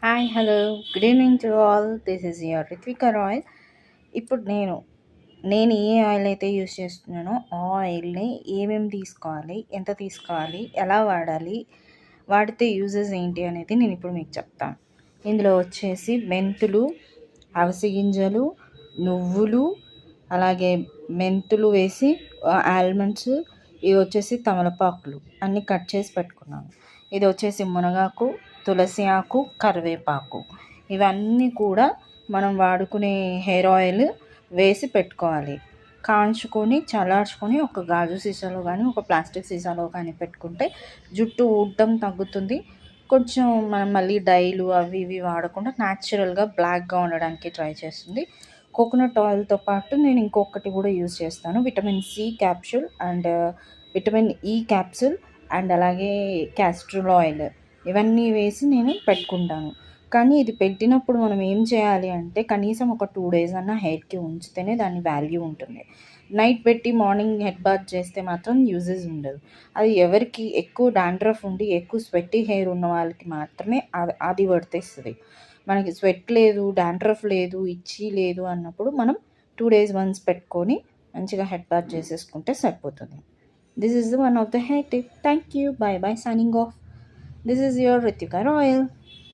Hi hello good evening to all. This is your Ritvika royal. ఇప్పుడు నేను ఏ oil అయితే use చేస్తున్నానో ఆ ఆయిల్ని ఏమేమి తీసుకోవాలి, ఎంత తీసుకోవాలి, ఎలా వాడాలి, వాడితే యూజెస్ ఏంటి అనేది నేను ఇప్పుడు మీకు చెప్తాను. ఇందులో వచ్చేసి మెంతులు, అవిసె గింజలు, నువ్వులు, అలాగే మెంతులు వేసి ఆల్మండ్స్, ఇవి వచ్చేసి తమలపాకులు అన్నీ కట్ చేసి పెట్టుకున్నాను. ఇది వచ్చేసి మునగాకు, తులసి ఆకు, కరివేపాకు, ఇవన్నీ కూడా మనం వాడుకునే హెయిర్ ఆయిల్ వేసి పెట్టుకోవాలి. కాంచుకొని చల్లార్చుకొని ఒక గాజు సీసాలో కానీ ఒక ప్లాస్టిక్ సీసాలో కానీ పెట్టుకుంటే జుట్టు ఊడటం తగ్గుతుంది. కొంచెం మనం మళ్ళీ డైలు అవి ఇవి వాడకుండా న్యాచురల్గా బ్లాక్గా ఉండడానికి ట్రై చేస్తుంది. కోకోనట్ ఆయిల్తో పాటు నేను ఇంకొకటి కూడా యూజ్ చేస్తాను, vitamin C capsule and vitamin E capsule and అలాగే క్యాస్టర్ ఆయిల్, ఇవన్నీ వేసి నేను పెట్టుకుంటాను. కానీ ఇది పెట్టినప్పుడు మనం ఏం చేయాలి అంటే కనీసం ఒక 2 days అన్న హెయిర్కి ఉంచితేనే దాని వాల్యూ ఉంటుంది. నైట్ పెట్టి మార్నింగ్ హెడ్ బాత్ చేస్తే మాత్రం యూజెస్ ఉండదు. అది ఎవరికి ఎక్కువ డాండ్రఫ్ ఉండి ఎక్కువ స్వెట్టీ హెయిర్ ఉన్న వాళ్ళకి మాత్రమే అది వర్తిస్తుంది. మనకి స్వెట్ లేదు, డాండ్రఫ్ లేదు, ఇచ్చి లేదు అన్నప్పుడు మనం 2 days వన్స్ పెట్టుకొని మంచిగా హెడ్ బాత్ చేసేసుకుంటే సరిపోతుంది. This is one of the hair tip. Thank you. By by, signing off. This is your Ritika Royal.